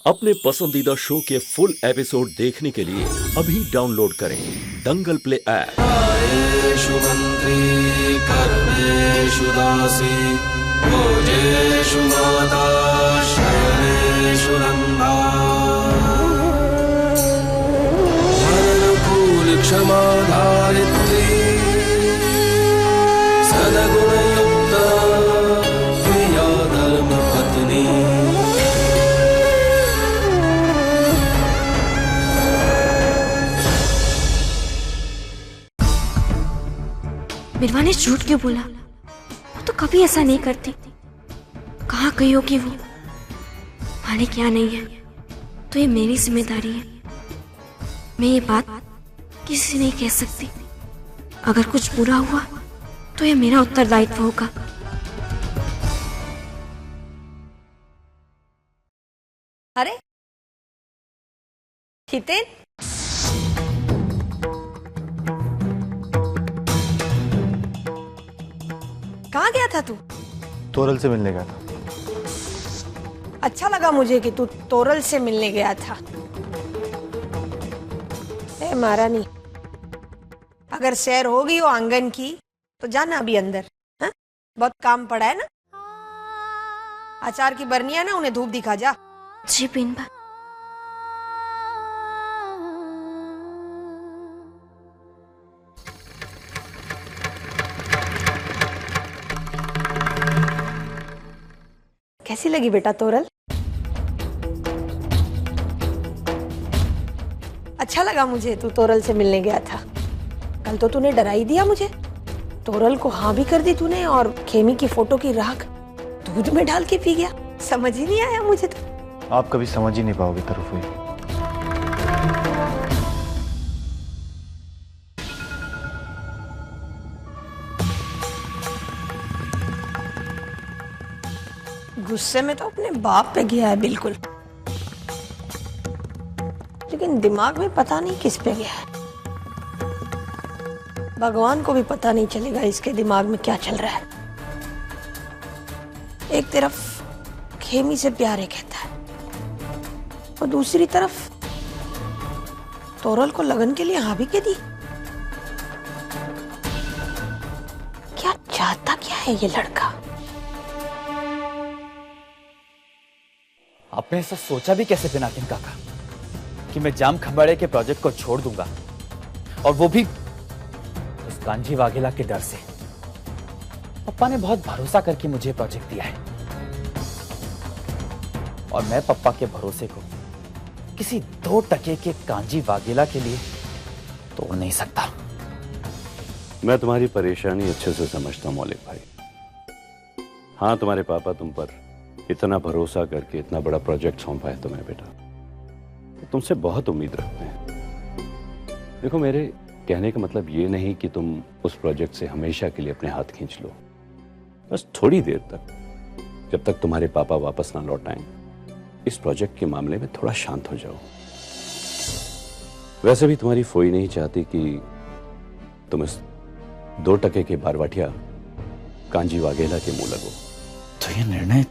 अपने पसंदीदा शो के फुल एपिसोड देखने के लिए अभी डाउनलोड करें दंगल प्ले ऐप। आयेषु मंत्री कर्मेषु दासी भोजेषु माता शयनेषु नंदा वरनुकूल क्षमा धारित्री सद्गुणयुक्ता प्रिया धर्म पत्नी। बिरवा ने झूठ क्यों बोला? वो तो कभी ऐसा नहीं करती। कहाँ गई होगी वो? मालिक यहाँ नहीं है तो ये मेरी जिम्मेदारी है। मैं ये बात किसी से नहीं कह सकती। अगर कुछ बुरा हुआ तो ये मेरा उत्तरदायित्व होगा। अरे हितेन, कहाँ गया था तू? तोरल से मिलने गया था। अच्छा लगा मुझे कि तू तोरल से मिलने गया था। ए महारानी, अगर सैर होगी वो आंगन की तो जाना अभी अंदर। हा? बहुत काम पड़ा है ना। अचार की बरनियां ना, उन्हें धूप दिखा जा। जी बीनबा। कैसी लगी बेटा तोरल? अच्छा लगा मुझे तू तोरल से मिलने गया था। कल तो तूने डरा ही दिया मुझे। तोरल को हाँ भी कर दी तूने और खेमी की फोटो की राख दूध में डाल के पी गया। समझ ही नहीं आया मुझे तो। आप कभी समझ ही नहीं पाओगे तरफुई। गुस्से में तो अपने बाप पे गया है बिल्कुल, लेकिन दिमाग में पता नहीं किस पे गया है। भगवान को भी पता नहीं चलेगा इसके दिमाग में क्या चल रहा है। एक तरफ खेमी से प्यारे कहता है और दूसरी तरफ तोरल को लगन के लिए हाँ भी कह दी। क्या चाहता क्या है ये लड़का? आपने ऐसा सोचा भी कैसे पिनाकिन काका कि मैं जाम खंबाड़े के प्रोजेक्ट को छोड़ दूंगा, और वो भी उस कांजी वाघेला के डर से। पप्पा ने बहुत भरोसा करके मुझे प्रोजेक्ट दिया है और मैं पप्पा के भरोसे को किसी 2 टके के कांजी वाघेला के लिए तोड़ नहीं सकता। मैं तुम्हारी परेशानी अच्छे से समझता हूं मौलिक भाई। हाँ, तुम्हारे पापा तुम पर इतना भरोसा करके इतना बड़ा प्रोजेक्ट सौंपा है तुम्हें बेटा, तो तुमसे बहुत उम्मीद रखते हैं। देखो, मेरे कहने का मतलब ये नहीं कि तुम उस प्रोजेक्ट से हमेशा के लिए अपने हाथ खींच लो। बस थोड़ी देर तक, जब तक तुम्हारे पापा वापस ना लौट आए, इस प्रोजेक्ट के मामले में थोड़ा शांत हो जाओ। वैसे भी तुम्हारी फोई नहीं चाहती कि तुम इस 2 टके के बारवाटिया कांजी वाघेला के मुंह लगो। तो ये निर्णय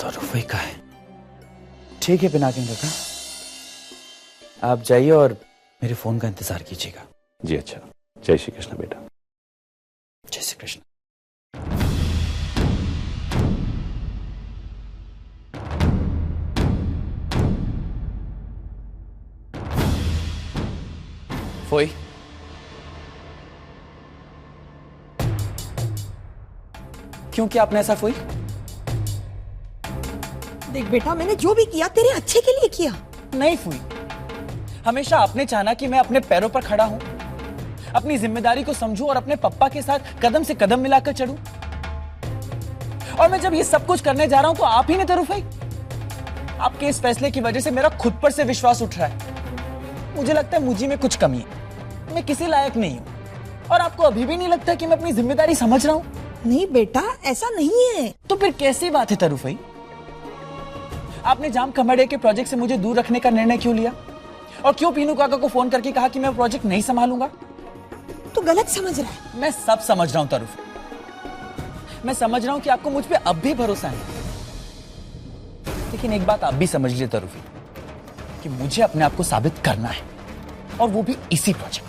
तरफुई का है। ठीक है पिनाकिन काका, आप जाइए और मेरे फोन का इंतजार कीजिएगा। जी अच्छा। जय श्री कृष्ण बेटा। जय श्री कृष्ण। फोई, क्यों किया आपने ऐसा फोई? देख बेटा, मैंने जो भी किया तेरे अच्छे के लिए किया। नहीं फूई, हमेशा आपने चाहा कि मैं अपने पैरों पर खड़ा हूं, अपनी जिम्मेदारी को समझूं और अपने पप्पा के साथ कदम से कदम मिलाकर चलूं। और मैं जब ये सब कुछ करने जा रहा हूं तो आप ही ने तरफुई। आपके इस फैसले की वजह से मेरा खुद पर से विश्वास उठ रहा है। मुझे लगता है मुझे में कुछ कमी है, मैं किसी लायक नहीं हूं। और आपको अभी भी नहीं लगता कि मैं अपनी जिम्मेदारी समझ रहा हूं? नहीं बेटा, ऐसा नहीं है। तो फिर कैसी बात है तरफुई? आपने जाम खंबाड़े के प्रोजेक्ट से मुझे दूर रखने का निर्णय क्यों लिया? और क्यों पीनू काका को फोन करके कहा कि मैं प्रोजेक्ट नहीं संभालूंगा? तो गलत समझ रहा है। मैं सब समझ रहा हूं तरफ। मैं समझ रहा हूं कि आपको मुझ पे अब भी भरोसा है, लेकिन एक बात आप भी समझ लीजिए तरुफी कि मुझे अपने आप को साबित करना है, और वो भी इसी प्रोजेक्ट।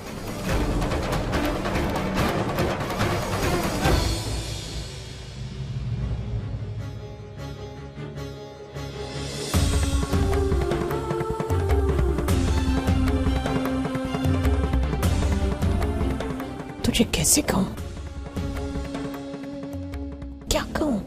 तुझे कैसे कहूं, क्या कहूं?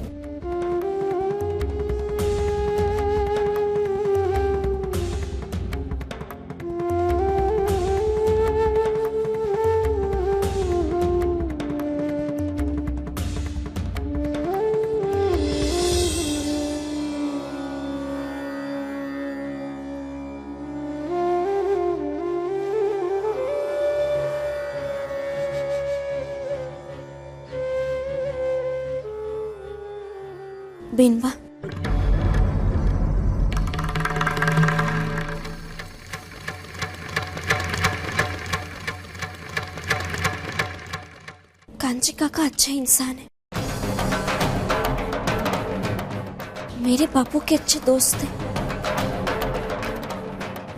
बेनबा, कांची काका अच्छा इंसान है, मेरे बापू के अच्छे दोस्त थे।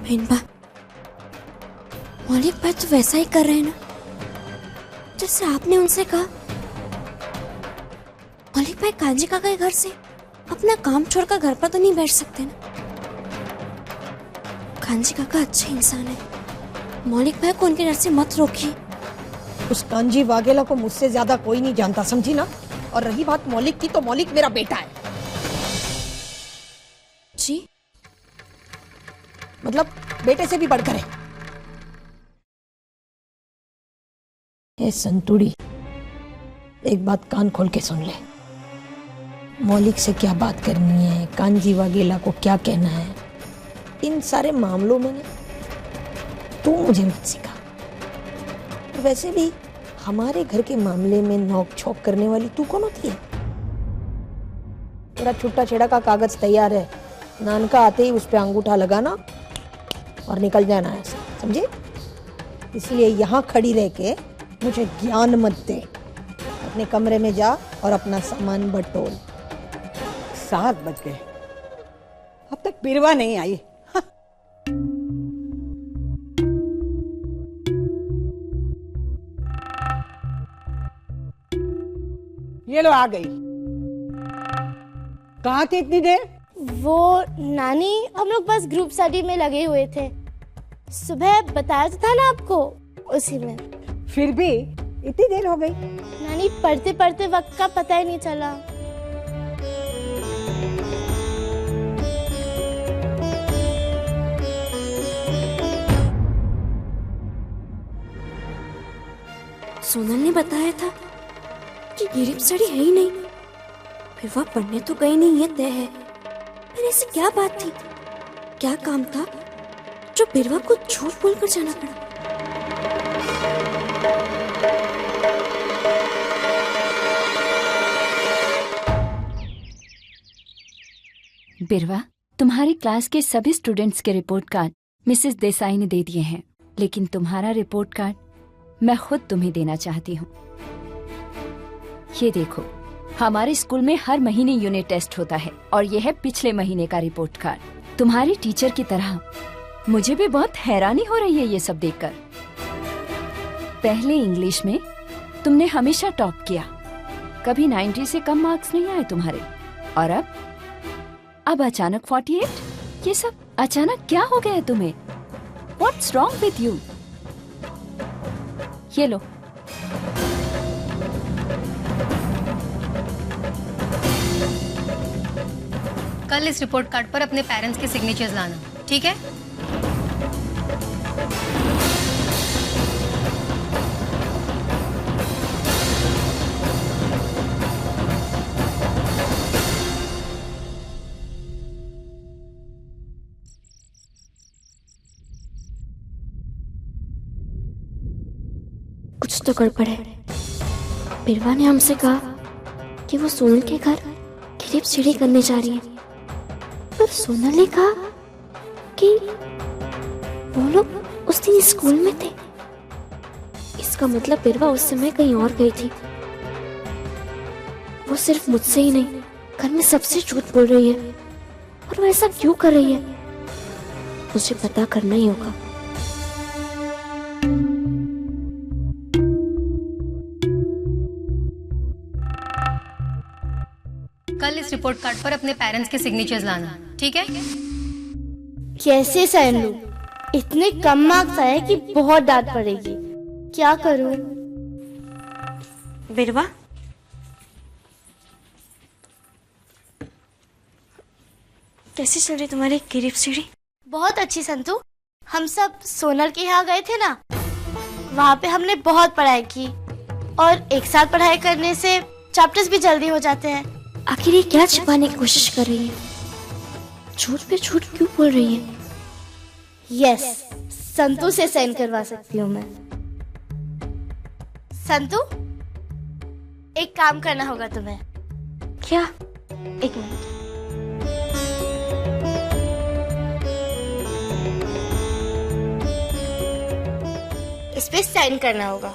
बेनबा, मौलिक भाई तो वैसा ही कर रहे हैं ना जैसे आपने उनसे कहा। मौलिक भाई कांजी काका के घर से अपना काम छोड़कर घर पर तो नहीं बैठ सकते ना। कांजी काका अच्छे इंसान है, मौलिक भाई को उनके घर से मत रोकिए। उस कांजी वाघेला को मुझसे ज्यादा कोई नहीं जानता, समझी ना? और रही बात मौलिक की, तो मौलिक मेरा बेटा है। जी? मतलब बेटे से भी बढ़कर है। ए संतुड़ी, एक बात कान खोल के सुन ले। मौलिक से क्या बात करनी है, कांजी वाघेला को क्या कहना है, इन सारे मामलों में ना तू मुझे मत सिखा। और वैसे भी हमारे घर के मामले में नोक झोंक करने वाली तू कौन होती है? तेरा छुट्टा छेड़ा का कागज तैयार है, नानका आते ही उस पे अंगूठा लगाना और निकल जाना है, समझे? इसलिए यहाँ खड़ी रह के मुझे ज्ञान मत दे। अपने कमरे में जा और अपना सामान बटोर। 7 बज गए, अब तक बिरवा नहीं आई। हाँ। ये लो आ गई। कहाँ थी इतनी देर? वो नानी, हम लोग बस ग्रुप स्टडी में लगे हुए थे। सुबह बताया तो था ना आपको, उसी में। फिर भी इतनी देर हो गई। नानी, पढ़ते पढ़ते वक्त का पता ही नहीं चला। सोनल ने बताया था कि गिरिप सड़ी है ही नहीं, फिर वह पढ़ने तो गई नहीं, ये तय है। फिर ऐसी क्या बात थी, क्या काम था जो बिरवा को झूठ बोलकर जाना पड़ा? बिरवा, तुम्हारी क्लास के सभी स्टूडेंट्स के रिपोर्ट कार्ड मिसेस देसाई ने दे दिए हैं, लेकिन तुम्हारा रिपोर्ट कार्ड मैं खुद तुम्हें देना चाहती हूँ। ये देखो, हमारे स्कूल में हर महीने यूनिट टेस्ट होता है और ये है पिछले महीने का रिपोर्ट कार्ड। तुम्हारी टीचर की तरह मुझे भी बहुत हैरानी हो रही है ये सब देखकर। पहले इंग्लिश में तुमने हमेशा टॉप किया, कभी 90 से कम मार्क्स नहीं आए तुम्हारे, और अब अचानक 48? ये सब अचानक क्या हो गया है तुम्हें? What's wrong with you? ये लो। कल इस रिपोर्ट कार्ड पर अपने पेरेंट्स के सिग्नेचर्स लाना, ठीक है? कुछ तो गड़बड़ है। बिरवा ने हमसे कहा कि वो सोनल के घर गिरिप सीढ़ी करने जा रही है, पर सोनल ने कहा कि वो लोग उस दिन स्कूल में थे। इसका मतलब बिरवा उस समय कहीं और गई थी। वो सिर्फ मुझसे ही नहीं, घर में सबसे झूठ बोल रही है, और पर वो ऐसा क्यों कर रही है मुझे पता करना ही होगा। कल इस रिपोर्ट कार्ड पर अपने पेरेंट्स के सिग्नेचर्स लाना, ठीक है? कैसे साइन लूं? इतने कम मार्क्स आए कि बहुत डांट पड़ेगी। क्या करूं? बिरवा, कैसी चल रही तुम्हारी गिरिफ सीढ़ी? बहुत अच्छी संतु। हम सब सोनल के यहाँ गए थे ना, वहाँ पे हमने बहुत पढ़ाई की और एक साथ पढ़ाई करने से चैप्टर्स भी जल्दी हो जाते हैं। आखिर ये क्या छिपाने की कोशिश कर रही है? झूठ पे झूठ क्यों बोल रही है? यस, संतु से साइन करवा सकती हूँ मैं। संतु, एक काम करना होगा तुम्हें। क्या? एक मिनट। इस पे साइन करना होगा।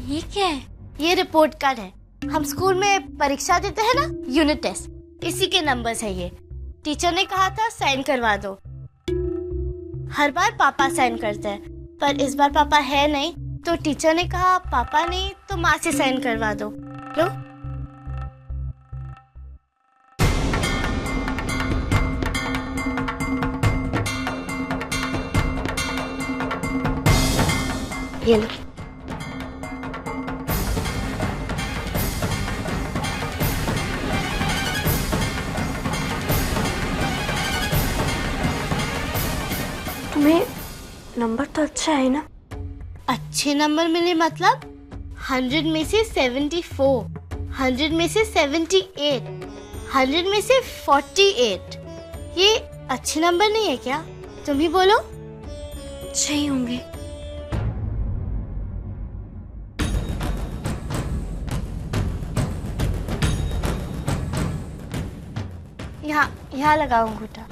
ये क्या है? ये रिपोर्ट कार्ड है। हम स्कूल में परीक्षा देते हैं ना, यूनिट टेस्ट, इसी के नंबर्स है ये। टीचर ने कहा था साइन करवा दो। हर बार पापा साइन करते हैं, पर इस बार पापा है नहीं, तो टीचर ने कहा पापा नहीं तो माँ से साइन करवा दो। लो। ये लो। तुम्हें नंबर तो अच्छा है ना? अच्छे नंबर मिले मतलब 100 में से 74, 100 में से 78, 100 में से 48। ये अच्छे नंबर नहीं है क्या? तुम ही बोलो। सही होंगे। यहाँ लगाओ अंगूठा।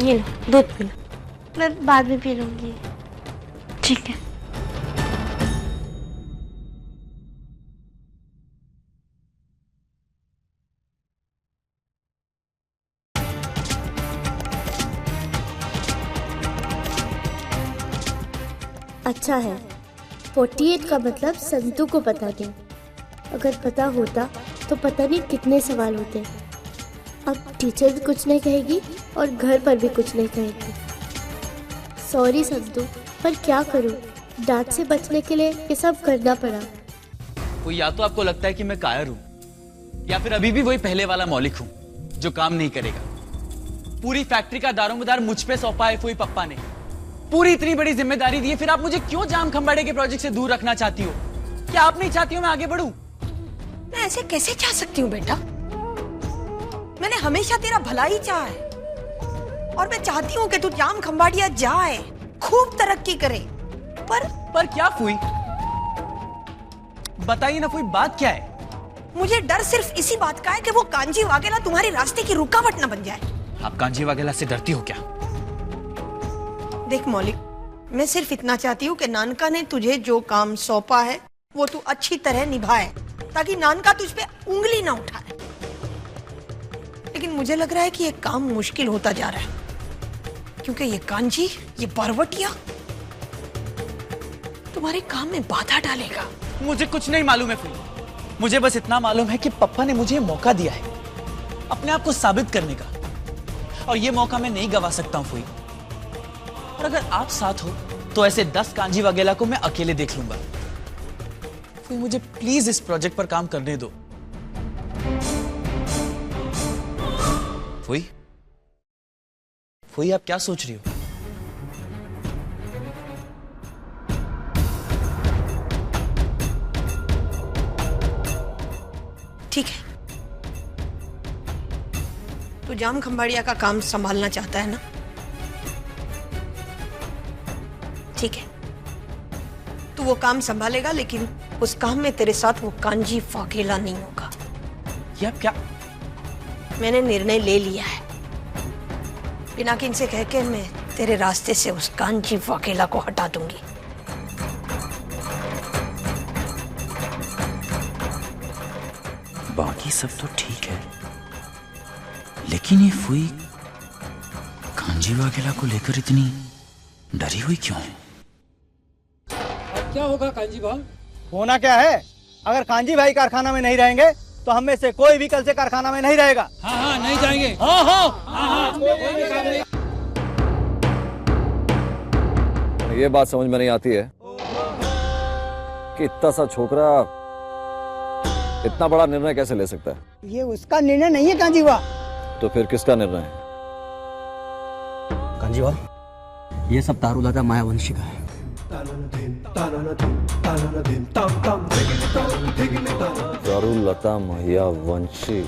ये लो, दूध पी लो। मैं बाद में पी लूंगी। ठीक है। अच्छा है, 48 का मतलब संतु को पता नहीं। अगर पता होता तो पता नहीं कितने सवाल होते। अब टीचर भी कुछ नहीं कहेगी और घर पर भी कुछ नहीं कहेगी। सॉरी संतु, पर क्या करूं? डांट से बचने के लिए ये सब करना पड़ा। वो या तो आपको लगता है कि मैं कायर हूं, या फिर अभी भी वही पहले वाला मौलिक हूं जो काम नहीं करेगा। पूरी फैक्ट्री का दारोमदार मुझ पे सौंपा है फूई पप्पा ने। पूरी इतनी बड़ी जिम्मेदारी दी है, फिर आप मुझे क्यों जाम खंबाड़े के प्रोजेक्ट से दूर रखना चाहती हो? क्या आप नहीं चाहती हो मैं आगे बढ़ूं? मैं ऐसे कैसे चाह सकती हूँ बेटा? मैंने हमेशा तेरा भला ही चाहा है और मैं चाहती हूँ कि तू जाम खंबाड़िया जाए, खूब तरक्की करे। पर क्या फूई? बताइए ना फूई, बात क्या है? मुझे डर सिर्फ इसी बात का है कि वो कांजी वाघेला तुम्हारे रास्ते की रुकावट न बन जाए। आप कांजी वाघेला से डरती हो क्या? देख मौलिक, मैं सिर्फ इतना चाहती हूँ कि नानका ने तुझे जो काम सौंपा है वो तू अच्छी तरह निभाए, ताकि नानका तुझ पे उंगली ना उठाए। लेकिन मुझे लग रहा है कि ये काम मुश्किल होता जा रहा है, क्योंकि ये कांजी, ये बरवटिया तुम्हारे काम में बाधा डालेगा। मुझे कुछ नहीं मालूम है फूई, मुझे बस इतना मालूम है कि पप्पा ने मुझे मौका दिया है अपने आप को साबित करने का, और ये मौका मैं नहीं गवा सकता हूं फूई। और अगर आप साथ हो तो ऐसे 10 कांजी वगैरह को मैं अकेले देख लूंगा। फूई मुझे प्लीज इस प्रोजेक्ट पर काम करने दो। फूई, फूई आप क्या सोच रही हो? ठीक है, तू जाम खंबाड़िया का काम संभालना चाहता है ना? ठीक है, तू वो काम संभालेगा, लेकिन उस काम में तेरे साथ वो कांजी वाघेला नहीं होगा। या क्या? मैंने निर्णय ले लिया है। पिनाकिन से कह के मैं तेरे रास्ते से उस कांची वाकेला को हटा दूंगी। बाकी सब तो ठीक है, लेकिन ये फुई कांजी वाकेला को लेकर इतनी डरी हुई क्यों है? क्या होगा कांजी भाई? होना क्या है, अगर कांजी भाई कारखाना में नहीं रहेंगे तो हम में से कोई भी कल से कारखाना में नहीं रहेगा। हाँ हाँ नहीं जाएंगे। हाँ हाँ, ये बात समझ में नहीं आती है कि इतना सा छोकरा इतना बड़ा निर्णय कैसे ले सकता है? ये उसका निर्णय नहीं है कांजीवा। तो फिर किसका निर्णय है? कांजीवा, ये सब दारूदादा मायावंशी का है। दारूलता मायावंशी।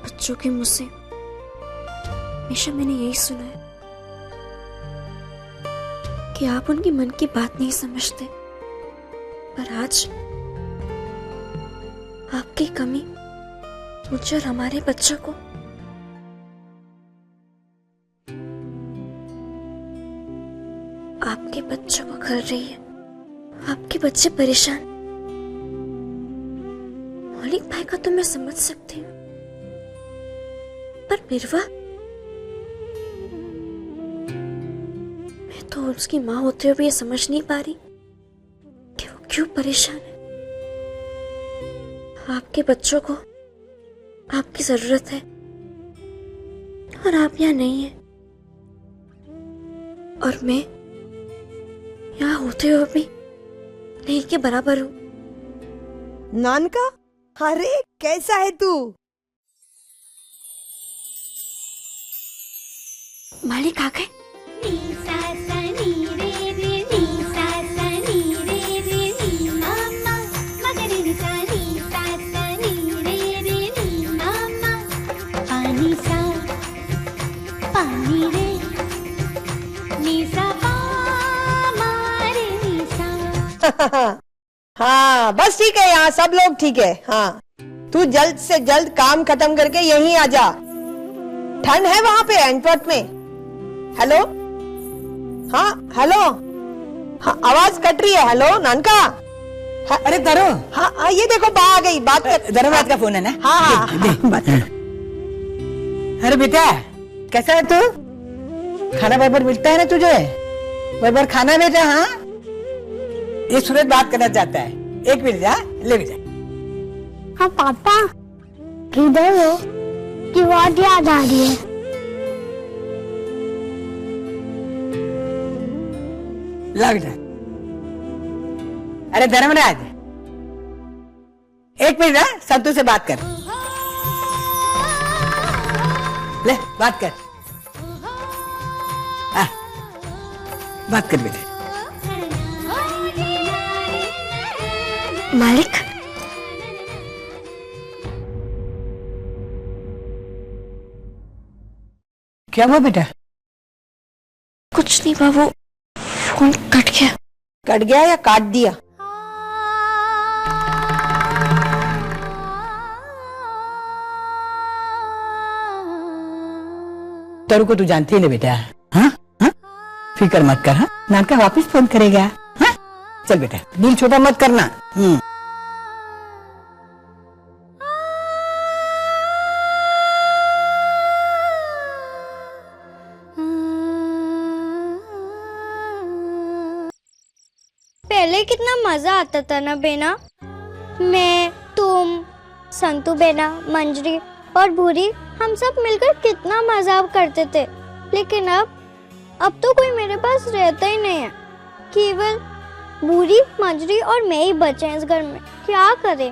बच्चों के मुंह से हमेशा मैंने यही सुना है कि आप उनकी मन की बात नहीं समझते, पर आज आपकी कमी मुझे और हमारे बच्चों को आपके बच्चों को खल रही है। आपके बच्चे परेशान। मौलिक भाई का तो मैं समझ सकती हूँ, पर बिरवा, मैं तो उसकी माँ होते हुए ये समझ नहीं पा रही कि वो क्यों परेशान है। आपके बच्चों को आपकी जरूरत है और आप यहाँ नहीं है, और मैं यहाँ होते हुए भी नहीं के बराबर हूँ। नानका, अरे कैसा है तू? मालिक आ गए। हाँ बस ठीक है, यहाँ सब लोग ठीक है। हाँ तू जल्द से जल्द काम खत्म करके यहीं आ जा। ठंड है वहाँ पे एंटवर्प में। हेलो, हाँ हेलो, हाँ आवाज कट रही है। हेलो नानका। हाँ, अरे धरो। हाँ ये देखो बा आ गई, बात कर। धर्मराज का फोन है ना? हाँ हाँ बात कर। अरे बेटा कैसा है तू? खाना बराबर मिलता है ना तुझे? बराबर खाना बेटा? हाँ ये सूरज बात करना चाहता है, एक मिनट जा, ले बेटा। हाँ पापा किधर हो? कि बहुत याद आ रही है। ला बेटा। अरे धर्मराज एक मिनट ना, संतू से बात कर। ले बात कर। बात कर बेटे। मालिक, क्या हुआ बेटा? कुछ नहीं बाबू, फोन कट गया। कट गया या काट दिया? तरु को तू जानती है ना बेटा? हाँ हाँ फिक्र मत कर। हाँ नानका वापस फोन करेगा। हाँ चल बेटा, दिल छोटा मत करना। पहले कितना मजा आता था ना बेना, मैं तुम संतू बेना, मंजरी और भूरी हम सब मिलकर कितना मजाक करते थे, लेकिन अब तो कोई मेरे पास रहता ही नहीं है। केवल भूरी, मंजरी और मैं ही बचे हैं इस घर में। क्या करें?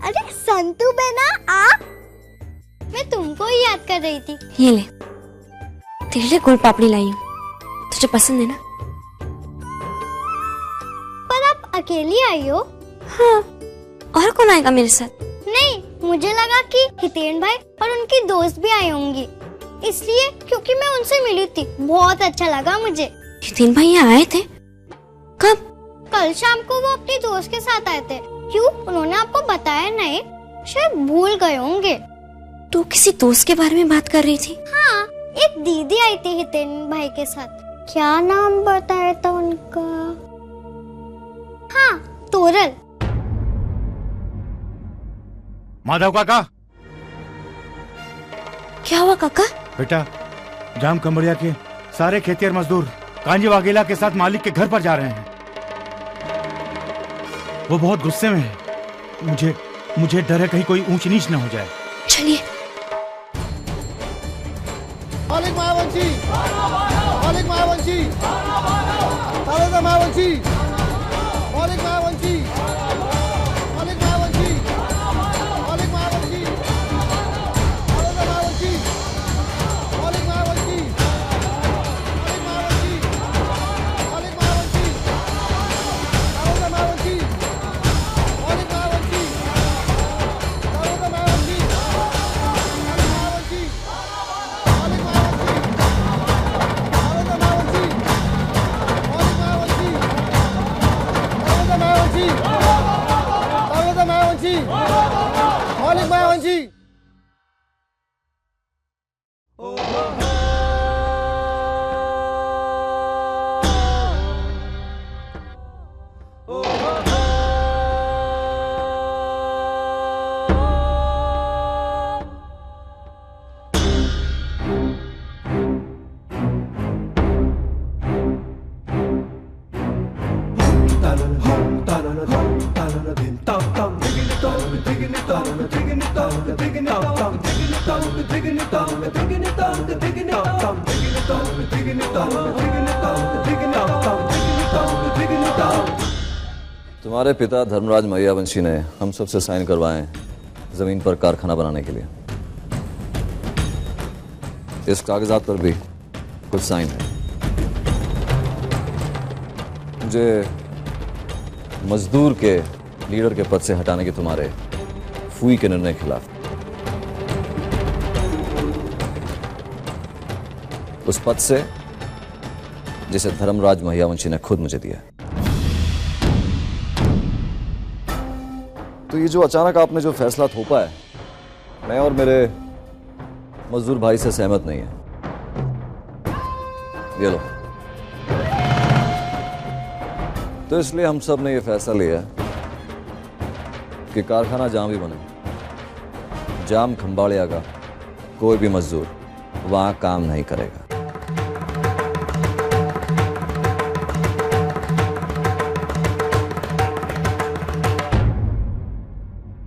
अरे संतू बेना आप, मैं तुमको ही याद कर रही थी। ये ले, तेरे लिए गुड़ पापड़ी लाई हूँ, तुझे पसंद है ना? पर आप अकेली आई हो? हाँ, और कौन आएगा मेरे साथ? नहीं, मुझे लगा कि हितेन भाई और उनकी दोस्त भी आई होंगी, इसलिए क्योंकि मैं उनसे मिली थी, बहुत अच्छा लगा मुझे। हितेन भाई यहाँ आए थे? कब? कल शाम को वो अपनी दोस्त के साथ आए थे। क्यों, उन्होंने आपको बताया नहीं? शायद भूल गए होंगे। तू किसी दोस्त के बारे में बात कर रही थी? हाँ, एक दीदी आई थी हितेन भाई के साथ। क्या नाम बताया था उनका? हाँ, तोरल। माधव काका। क्या हुआ काका? बेटा, जाम कंबड़िया के सारे खेतिहर मजदूर कांजी वाघेला के साथ मालिक के घर पर जा रहे हैं। वो बहुत गुस्से में है। मुझे डर है कहीं कोई ऊंच नीच न हो जाए। चलिए। मालिक मायावंशी, मालिक मायावंशी, मायावंशी, मालिक मायावंशी, मालिक मायावंशी, मालिक मायावंशी, मालिक मायावंशी, मालिक मायावंशी, मालिक मायावंशी, मालिक मायावंशी। तुम्हारे पिता धर्मराज मैयावंशी ने हम सबसे साइन करवाए हैं जमीन पर कारखाना बनाने के लिए। इस कागजात पर भी कुछ साइन है। मुझे मजदूर के लीडर के पद से हटाने के तुम्हारे फूई के निर्णय के खिलाफ उस पद से जिसे धर्मराज मैयावंशी ने खुद मुझे दिया। तो ये जो अचानक आपने जो फैसला थोपा है, मैं और मेरे मजदूर भाई से सहमत नहीं है। ये लो। तो इसलिए हम सब ने ये फैसला लिया कि कारखाना जहां भी बने, जाम खंबाड़िया का कोई भी मजदूर वहां काम नहीं करेगा।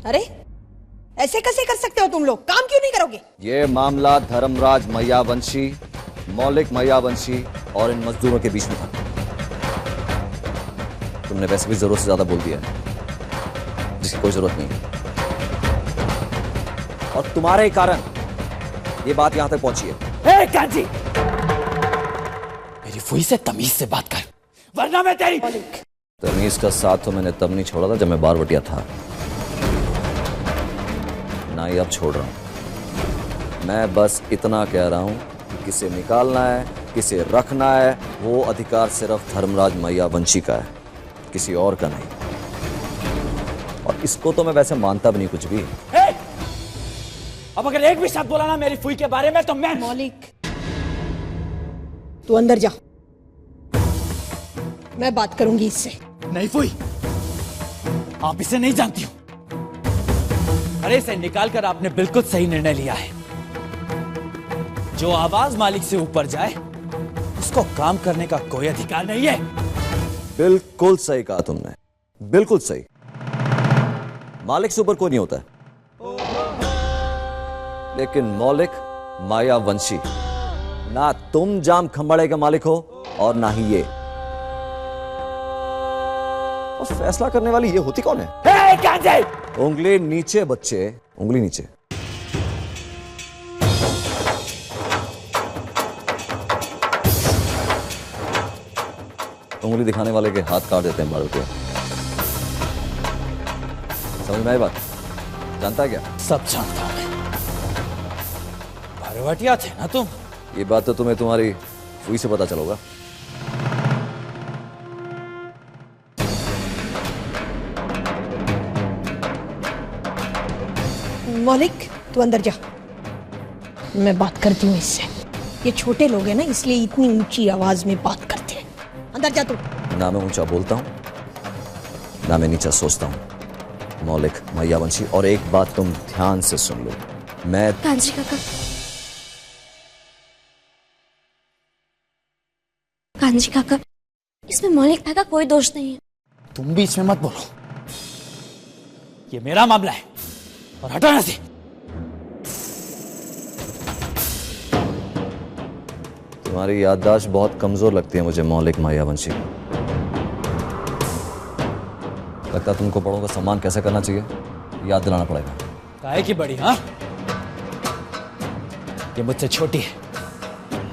अरे ऐसे कैसे कर सकते हो तुम लोग? काम क्यों नहीं करोगे? ये मामला धर्मराज मैयावंशी, मौलिक मैयावंशी और इन मजदूरों के बीच में था। तुमने वैसे भी जरूरत से ज्यादा बोल दिया है, जिसकी कोई जरूरत नहीं है। और तुम्हारे कारण ये बात यहां तक पहुंची है। ए कांजी, मेरी फूई से तमीज से बात कर, वरना मैं तेरी। तमीज का साथ तो मैंने तब नहीं छोड़ा था जब मैं बारवटिया था, ना ही अब छोड़ रहा हूं। मैं बस इतना कह रहा हूं कि किसे निकालना है, किसे रखना है, वो अधिकार सिर्फ धर्मराज मैयावंशी का है, किसी और का नहीं। और इसको तो मैं वैसे मानता भी नहीं कुछ भी। अब अगर एक भी शब्द बोला ना मेरी फूई के बारे में तो मैं। मौलिक, तू अंदर जा, मैं बात करूंगी इससे। नहीं फूई, आप इसे नहीं जानती हो। अरे इसे निकाल कर आपने बिल्कुल सही निर्णय लिया है। जो आवाज मालिक से ऊपर जाए उसको काम करने का कोई अधिकार नहीं है। बिल्कुल सही कहा तुमने, बिल्कुल सही। मालिक से ऊपर कोई नहीं होता है, लेकिन मौलिक मायावंशी ना तुम जाम खंबाड़े के मालिक हो और ना ही ये। और फैसला करने वाली ये होती कौन है? उंगली नीचे बच्चे, उंगली नीचे। उंगली दिखाने वाले के हाथ काट देते हैं बालों के। समझ में आई बात? जानता है क्या? सब जानता हूं मैं। भरवटिया थे ना तुम? ये बात तो तुम्हें तुम्हारी फूई से पता चलोगा। मौलिक तू अंदर जा, मैं बात करती हूँ इससे। ये छोटे लोग हैं ना, इसलिए इतनी ऊंची आवाज में बात करते हैं। अंदर जा तू। ना मैं ऊंचा बोलता हूं ना मैं नीचा सोचता हूं, मौलिक मायावंशी। और एक बात तुम ध्यान से सुन लो, मैं कांजी काका, कांजी काका, इसमें मौलिक भाई का कोई दोष नहीं है। तुम बीच में मत बोलो, ये मेरा मामला है और हटो यहाँ से। तुम्हारी याददाश्त बहुत कमजोर लगती है मुझे मौलिक मायावंशी। लगता है तुमको बड़ों का सम्मान कैसे करना चाहिए याद दिलाना पड़ेगा। काहे की बड़ी? हाँ, ये मुझसे छोटी है,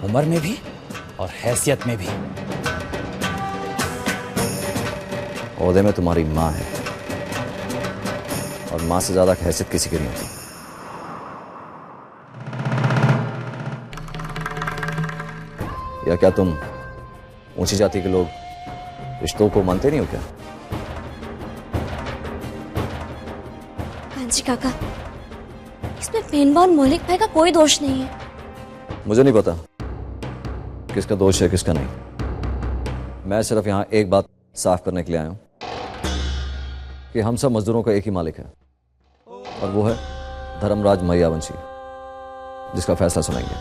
उम्र में भी और हैसियत में भी। ओहदे में तुम्हारी माँ है और माँ से ज्यादा हैसियत किसी की नहीं होती। या क्या तुम ऊंची जाति के लोग रिश्तों को मानते नहीं हो क्या? कांजी काका, इसमें पेनबा और मौलिक भाई का कोई दोष नहीं है। मुझे नहीं पता किसका दोष है किसका नहीं। मैं सिर्फ यहां एक बात साफ करने के लिए आया हूं कि हम सब मजदूरों का एक ही मालिक है और वो है धर्मराज मायावंशी, जिसका फैसला सुनाएंगे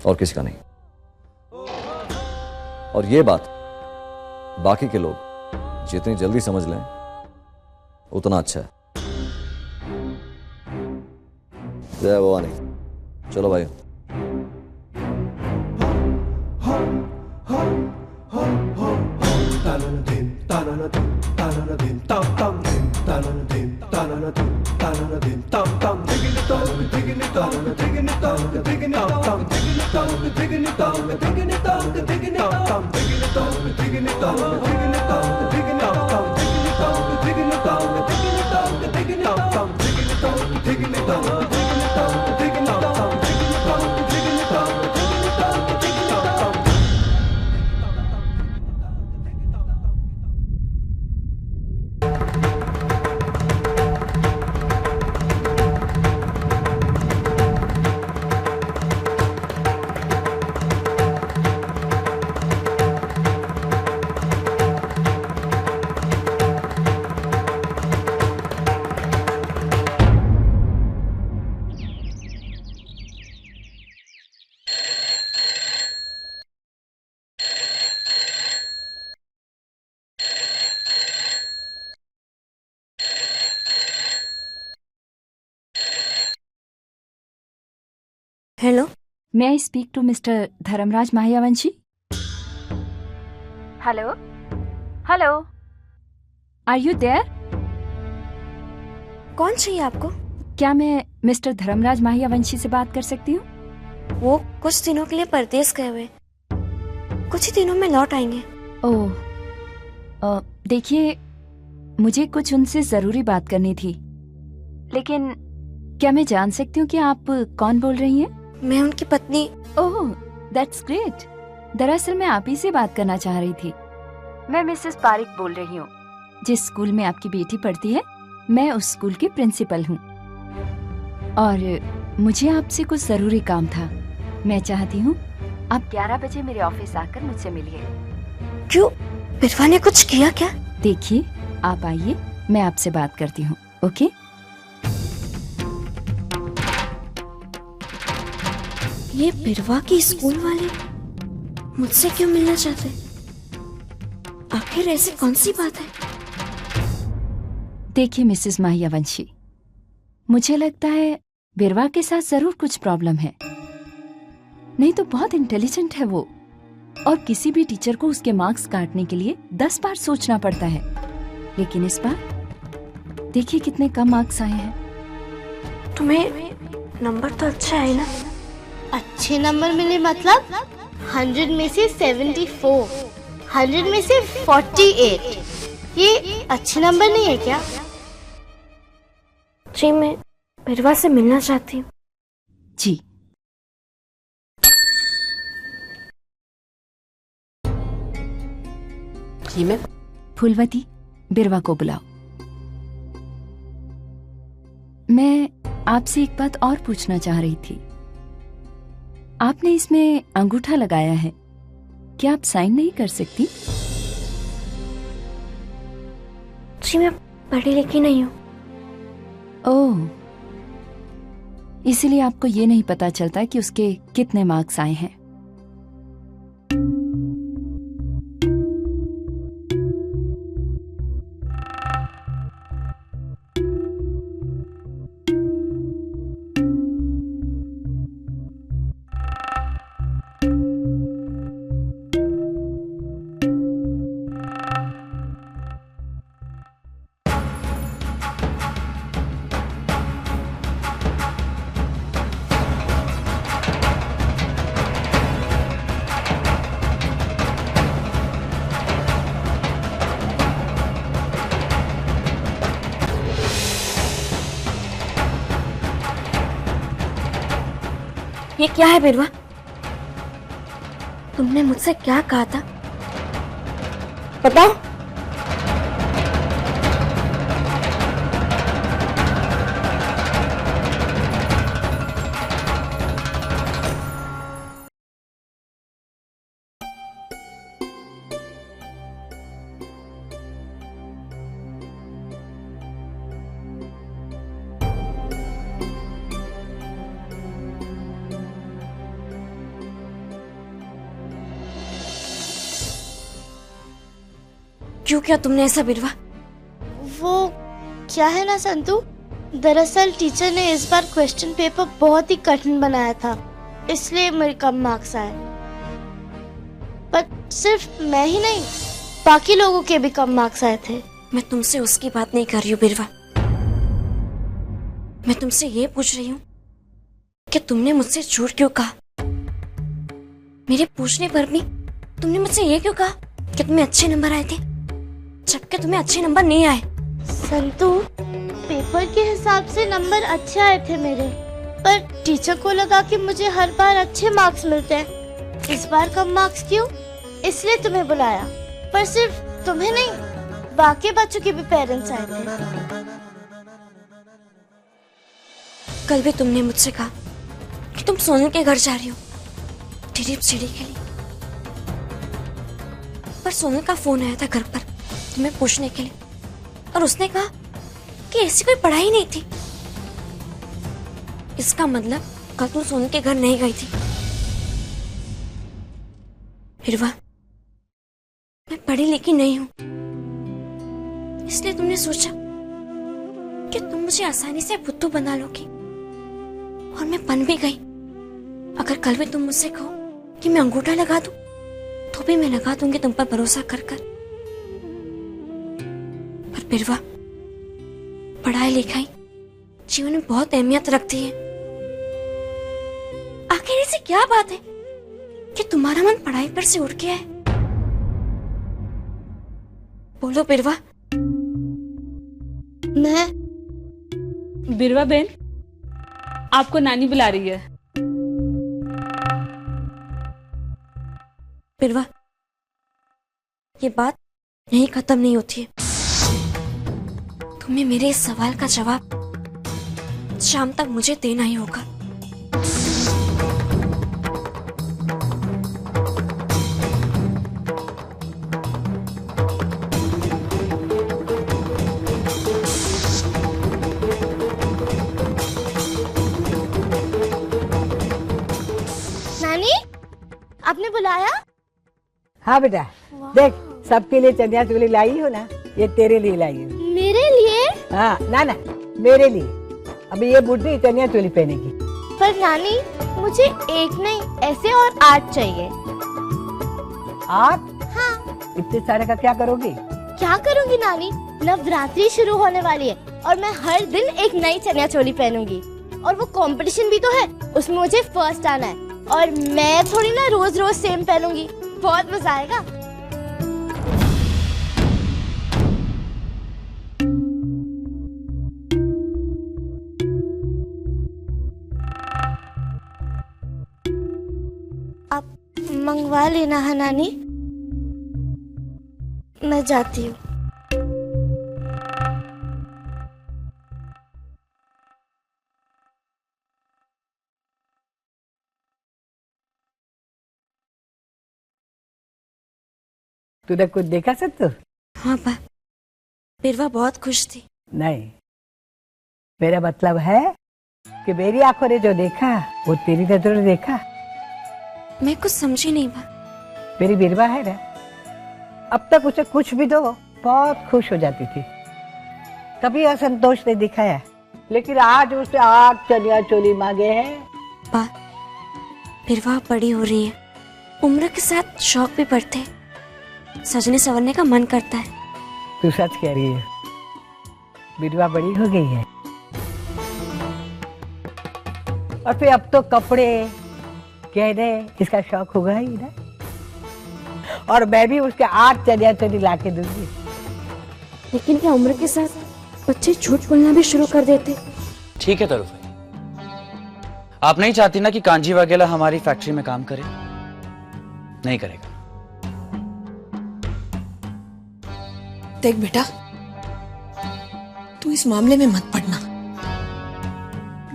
और किसी का नहीं। और ये बात बाकी के लोग जितनी जल्दी समझ लें उतना अच्छा है। जय भवानी। चलो भाई। Hello, may I speak to mister Dharmraj Mayavanshi? Hello hello, are you there? कौन चाहिए आपको? क्या मैं मिस्टर धर्मराज मायावंशी से बात कर सकती हूँ? वो कुछ दिनों के लिए परदेश गए हुए, कुछ ही दिनों में लौट आएंगे। ओह, देखिए मुझे कुछ उनसे जरूरी बात करनी थी, लेकिन क्या मैं जान सकती हूँ कि आप कौन बोल रही हैं? मैं उनकी पत्नी। ओह, दैट्स ग्रेट। दरअसल मैं आप ही से बात करना चाह रही थी। मैं मिसेस पारिक बोल रही हूँ। जिस स्कूल में आपकी बेटी पढ़ती है, मैं उस स्कूल की प्रिंसिपल हूँ और मुझे आपसे कुछ जरूरी काम था। मैं चाहती हूँ आप 11 बजे मेरे ऑफिस आकर मुझसे मिलिए। क्यों, बिरवा ने कुछ किया क्या? देखिए, आप आइए, मैं आपसे बात करती हूँ। ओके? ये बिरवा की स्कूल वाले मुझसे क्यों मिलना चाहते? आखिर ऐसी कौन सी बात है? देखिए मिसेस मायावंशी, मुझे लगता है बिरवा के साथ जरूर कुछ प्रॉब्लम है। नहीं तो बहुत इंटेलिजेंट है वो, और किसी भी टीचर को उसके मार्क्स काटने के लिए 10 बार सोचना पड़ता है। लेकिन इस बार देखिए कितने कम मार्क्स आए हैं। तुम्हें नंबर तो अच्छा है ना? अच्छे नंबर मिले मतलब 100 में से 74, 100 में से 48। ये अच्छे नंबर नहीं है क्या? जी मैं बिरवा से मिलना चाहती हूँ। जी जी मैम। फूलवती, बिरवा को बुलाओ। मैं आपसे एक बात और पूछना चाह रही थी। आपने इसमें अंगूठा लगाया है, क्या आप साइन नहीं कर सकती? जी मैं पढ़ी लिखी नहीं हूँ। ओह, इसीलिए आपको ये नहीं पता चलता कि उसके कितने मार्क्स आए हैं। ये क्या है बिरवा? तुमने मुझसे क्या कहा था बताओ? क्यों किया तुमने ऐसा बिरवा? वो क्या है ना संतू, दरअसल टीचर ने इस बार क्वेश्चन पेपर बहुत ही कठिन बनाया था, इसलिए मेरे कम मार्क्स आए। पर सिर्फ मैं ही नहीं, बाकी लोगों के भी कम मार्क्स आए थे। मैं तुमसे उसकी बात नहीं कर रही हूँ बिरवा। मैं तुमसे ये पूछ रही हूँ कि तुमने मुझसे झूठ क्यों कहा? मेरे पूछने पर भी तुमने मुझसे ये क्यों कहा कि तुम्हें अच्छे नंबर आए थे, जबकि तुम्हें अच्छे नंबर नहीं आए? संतू, पेपर के हिसाब से नंबर अच्छे आए थे मेरे, पर टीचर को लगा कि मुझे हर बार अच्छे मार्क्स मिलते हैं, इस बार कम मार्क्स क्यों, इसलिए तुम्हें बुलाया। पर सिर्फ तुम्हें नहीं, बाकी बच्चों के भी पेरेंट्स आए थे। कल भी तुमने मुझसे कहा कि तुम सोनल के घर जा रही हो टिरिप सीढ़ी के लिए, पर सोनल का फोन आया था घर पर तुम्हें पूछने के लिए, और उसने कहा कि ऐसी कोई पढ़ाई नहीं थी। इसका मतलब कल तुम सोनल के घर नहीं गई थी। बिरवा, मैं पढ़ी लिखी नहीं हूं, इसलिए तुमने सोचा कि तुम मुझे आसानी से बुद्धू बना लोगी, और मैं बन भी गई। अगर कल भी तुम मुझसे कहो कि मैं अंगूठा लगा दूं, तो भी मैं लगा दूंगी तुम पर भरोसा कर कर। पर बिरवा, पढ़ाई लिखाई जीवन में बहुत अहमियत रखती है। आखिर ऐसी क्या बात है कि तुम्हारा मन पढ़ाई पर से उठ गया है? बोलो बिरवा। मैं बिरवा बहन, आपको नानी बुला रही है। बिरवा, ये बात यहीं खत्म नहीं होती है। तुम्हें मेरे इस सवाल का जवाब शाम तक मुझे देना ही होगा। नानी, आपने बुलाया? हाँ बेटा, देख सबके लिए चनिया चोली लाई हो ना, ये तेरे लिए लाई हूँ। मेरे लिए? हाँ ना ना, मेरे लिए। अभी ये बुढ़ी चनिया चोली पहनेगी। पर नानी, मुझे एक नहीं ऐसे और 8 चाहिए। 8? हाँ। इतने सारे का क्या करोगी? क्या करूँगी नानी, नवरात्रि शुरू होने वाली है और मैं हर दिन एक नई चनिया चोली पहनूंगी। और वो कंपटीशन भी तो है, उसमें मुझे फर्स्ट आना है। और मैं थोड़ी ना रोज रोज सेम पहनूंगी, बहुत मजा आएगा। आप मंगवा लेना है नानी, मैं जाती हूँ। तूने कुछ देखा सत्तू? हाँ बा, बिरवा बहुत खुश थी। नहीं, मेरा मतलब है कि मेरी आंखों ने जो देखा वो तेरी नजरों ने देखा। मैं कुछ समझी नहीं बा। मेरी बिरवा है ना, अब तक उसे कुछ भी दो बहुत खुश हो जाती थी, कभी असंतोष नहीं दिखाया। लेकिन आज उसे 8 चनिया चोली मांगे हैं। बा, बिरवा बड़ी हो रही है, उम्र के साथ शौक भी बढ़ते, सजने संवरने का मन करता है। तू सच कह रही है, बिरवा बड़ी हो गई है। और फिर अब तो कपड़े गहने इसका शौक होगा ही ना। और मैं भी उसके 8 चनिया चोली ला के दूंगी। लेकिन क्या उम्र के साथ बच्चे झूठ बोलना भी शुरू कर देते? ठीक है तरुफ, आप नहीं चाहती ना कि कांजी वाघेला हमारी फैक्ट्री में काम करे? नहीं करेगा। देख बेटा, तू इस मामले में मत पड़ना।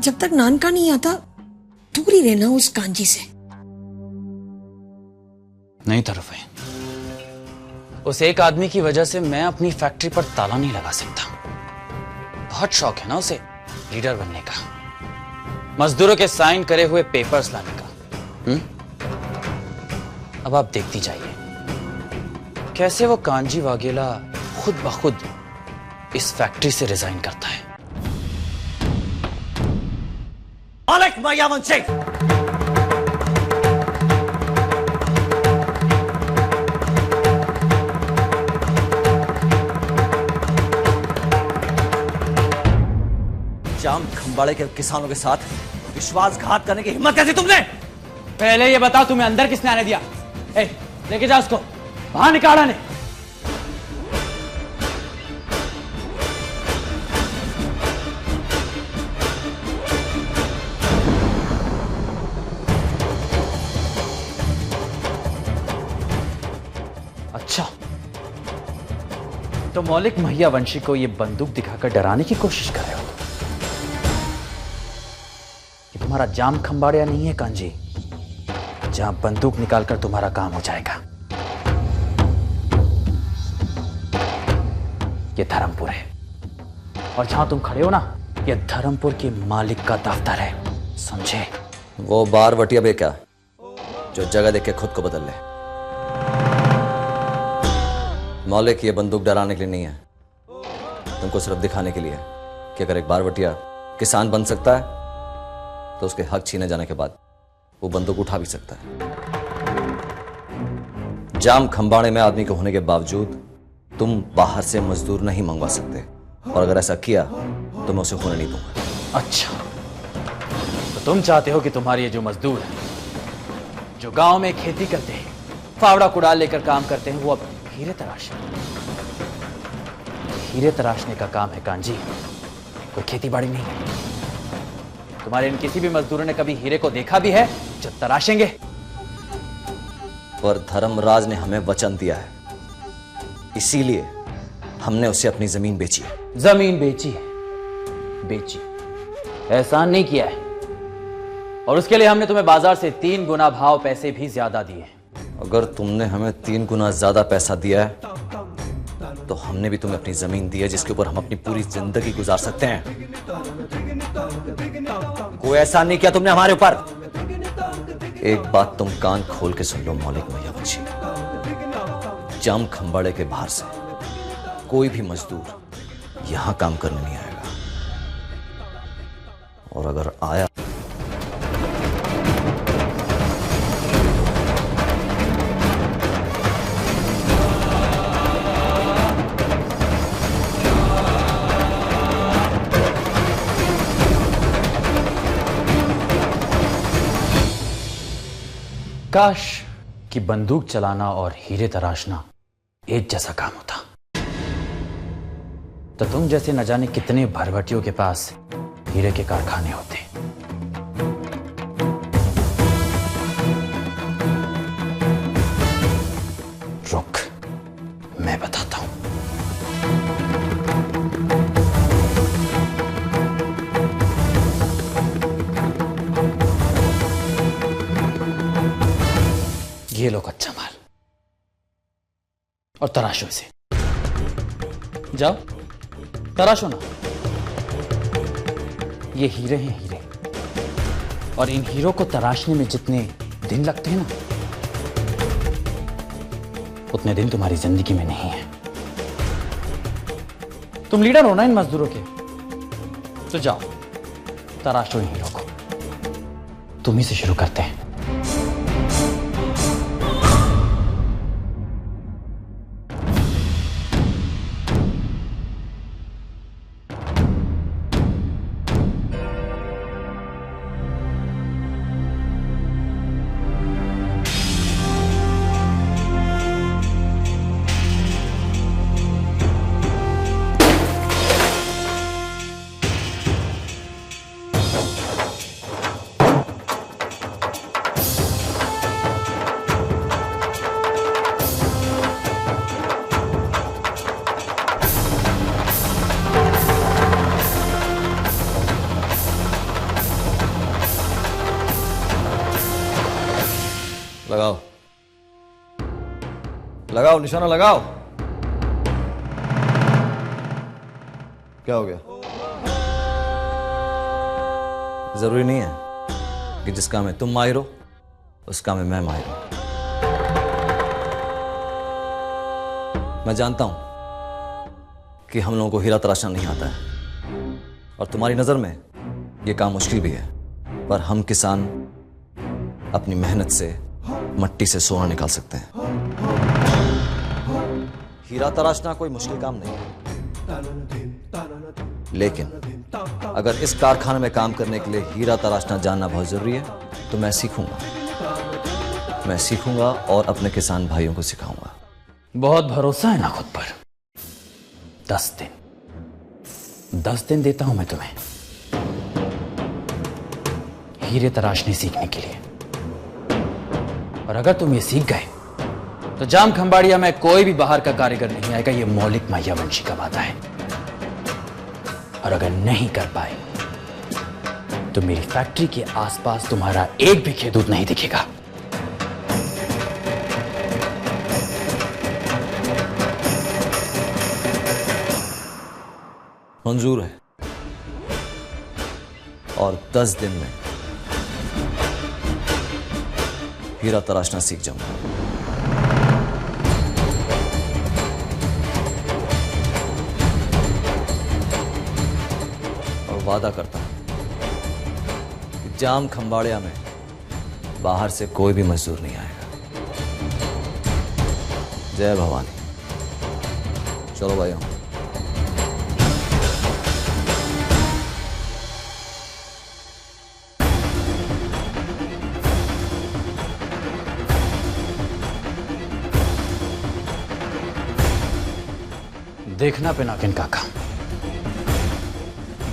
जब तक नानका नहीं आता दूर ही रहना उस कांजी से। नहीं तरुफे, उस एक आदमी की वजह से मैं अपनी फैक्ट्री पर ताला नहीं लगा सकता। बहुत शौक है ना उसे लीडर बनने का, मजदूरों के साइन करे हुए पेपर्स लाने का। अब आप देखती जाइए कैसे वो कांजी वाघेला खुद ब खुद इस फैक्ट्री से रिजाइन करता है। मालिक मायावंशी, जाम खंबाड़े के किसानों के साथ विश्वासघात करने की हिम्मत कैसी तुमने? पहले ये बताओ तुम्हें अंदर किसने आने दिया? लेके जाओ उसको, बाहर निकाला ने। अच्छा, तो मौलिक महियावंशी को ये बंदूक दिखाकर डराने की कोशिश कर रहे हो? ये तुम्हारा जाम खंबाड़िया नहीं है कांजी, जहां बंदूक निकालकर तुम्हारा काम हो जाएगा। ये धर्मपुर है, और जहां तुम खड़े हो ना, ये धर्मपुर के मालिक का दफ्तर है, समझे? वो बारवटिया बे क्या जो जगह देख के खुद को बदल ले। मौलिक ये बंदूक डराने के लिए नहीं है, तुमको सिर्फ दिखाने के लिए है कि अगर एक बारवटिया किसान बन सकता है तो उसके हक छीने जाने के बाद वो बंदूक उठा भी सकता है। जाम खंबाड़े में आदमी के होने के बावजूद तुम बाहर से मजदूर नहीं मंगवा सकते, और अगर ऐसा किया तो मैं उसे होने नहीं दूंगा। अच्छा, तो तुम चाहते हो कि तुम्हारे ये जो मजदूर हैं, जो गांव में खेती करते हैं, फावड़ा कुड़ाल लेकर काम करते हैं, वो अब हीरे तराशे। हीरे तराशने का काम है कांजी, कोई खेती बाड़ी नहीं है। तुम्हारे इन किसी भी मजदूरों ने कभी हीरे को देखा भी है जो तराशेंगे? पर धर्मराज ने हमें वचन दिया है, इसीलिए हमने उसे अपनी जमीन बेची है। जमीन बेची है? बेची, एहसान नहीं किया है, और उसके लिए हमने तुम्हें बाजार से 3 गुना भाव पैसे भी ज्यादा दिए। अगर तुमने हमें 3 गुना ज्यादा पैसा दिया है तो हमने भी तुम्हें अपनी जमीन दी है, जिसके ऊपर हम अपनी पूरी जिंदगी गुजार सकते हैं। कोई एहसान नहीं किया तुमने हमारे ऊपर। एक बात तुम कान खोल के सुन लो मौलिक महियावंशी, जाम खंबाड़े के बाहर से कोई भी मजदूर यहां काम करने नहीं आएगा, और अगर आया काश कि बंदूक चलाना और हीरे तराशना एक जैसा काम होता, तो तुम जैसे न जाने कितने भरभटियों के पास हीरे के कारखाने होते। रुक, मैं बताता हूं। ये लो कच्चा माल और तराशो इसे। जाओ तराशो ना। ये हीरे हैं, हीरे। और इन हीरों को तराशने में जितने दिन लगते हैं ना, उतने दिन तुम्हारी जिंदगी में नहीं है। तुम लीडर हो ना इन मजदूरों के, तो जाओ तराशो इन हीरों को। तुम ही से शुरू करते हैं। लगाओ लगाओ, निशाना लगाओ। क्या हो गया? जरूरी नहीं है कि जिस काम में तुम माहिर हो उस काम में मैं माहिर हूं। मैं जानता हूं कि हम लोगों को हीरा तराशना नहीं आता है, और तुम्हारी नजर में यह काम मुश्किल भी है, पर हम किसान अपनी मेहनत से मट्टी से सोना निकाल सकते हैं। हीरा तराशना कोई मुश्किल काम नहीं है, लेकिन अगर इस कारखाने में काम करने के लिए हीरा तराशना जानना बहुत जरूरी है, तो मैं सीखूंगा और अपने किसान भाइयों को सिखाऊंगा। बहुत भरोसा है ना खुद पर? 10 दिन देता हूं मैं तुम्हें हीरे तराशने सीखने के लिए, और अगर तुम ये सीख गए तो जाम खंबाड़िया में कोई भी बाहर का कारीगर नहीं आएगा। ये मौलिक मायावंशी का वादा है। और अगर नहीं कर पाए तो मेरी फैक्ट्री के आसपास तुम्हारा एक भी खेत नहीं दिखेगा। मंजूर है। और 10 दिन में हीरा तराशना सीख जाऊंगा। और वादा करता हूं कि जाम खंबाड़िया में बाहर से कोई भी मजदूर नहीं आएगा। जय भवानी। चलो भाइयों। देखना पिनाकिन काका,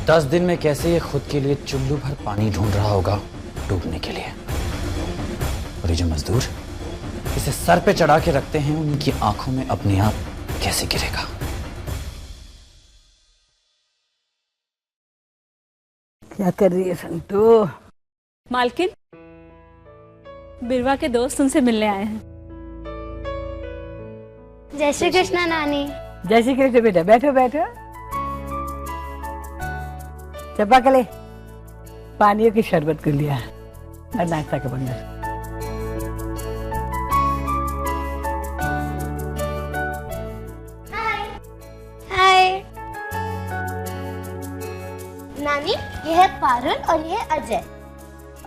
10 दिन में कैसे ये खुद के लिए चुल्लू भर पानी ढूंढ रहा होगा डूबने के लिए। और ये जो मजदूर इसे सर पे चढ़ा के रखते हैं, उनकी आंखों में अपने आप कैसे गिरेगा। क्या कर रही है संतू? मालकिन, बिरवा के दोस्त उनसे मिलने आए हैं। जय श्री कृष्णा नानी। जय श्री कृष्ण बेटा, बैठो बैठो। चंपा कले पानियों की शरबत कर लिया और नाश्ता का बंदर। नानी, ये है पारुल और ये है अजय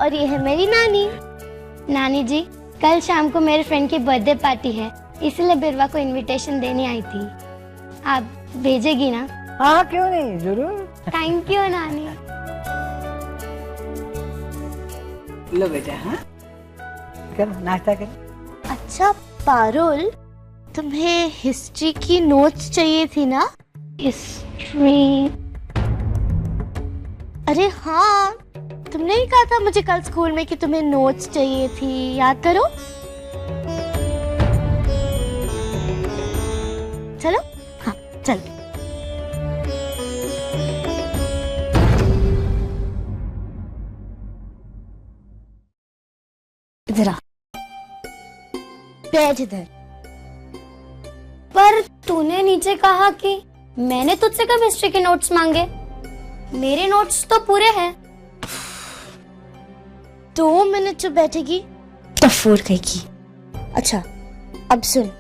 और ये है मेरी नानी। नानी जी, कल शाम को मेरे फ्रेंड की बर्थडे पार्टी है, इसलिए बिरवा को इनविटेशन देने आई थी। आप भेजेगी ना? हाँ, क्यों नहीं, जरूर। थैंक यू नानी। लो बेटा, हाँ करो नाश्ता करो। अच्छा पारुल, तुम्हें हिस्ट्री की नोट्स चाहिए थी ना? हिस्ट्री? अरे हाँ, तुमने ही कहा था मुझे कल स्कूल में कि तुम्हें नोट्स चाहिए थी, याद करो। चलो, हाँ चलो। इधर आ, बैठ इधर। पर तूने नीचे कहा कि मैंने तुझसे कब हिस्ट्री के नोट्स मांगे? मेरे नोट्स तो पूरे हैं। 2 मिनट जो बैठेगी तो फोड़ गई। अच्छा, अब सुन,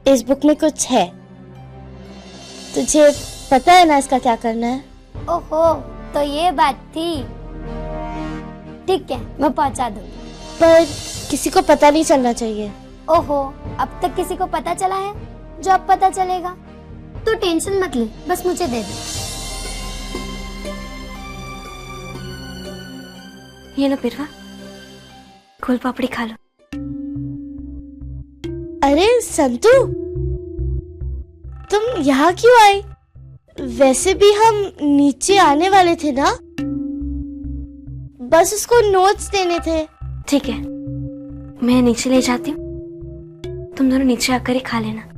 इस बुक में कुछ है, तुझे पता है ना इसका क्या करना है? ओहो, तो ये बात थी। ठीक है, मैं पहुंचा दूंगी। पर किसी को पता नहीं चलना चाहिए। ओहो, अब तक किसी को पता चला है? जो अब पता चलेगा। तो टेंशन मत ले, बस मुझे दे दे। ये लो बिरवा, गोल पापड़ी खा लो। अरे संतू, तुम यहाँ क्यों आई? वैसे भी हम नीचे आने वाले थे ना, बस उसको नोट्स देने थे। ठीक है, मैं नीचे ले जाती हूँ, तुम दोनों नीचे आकर ही खा लेना।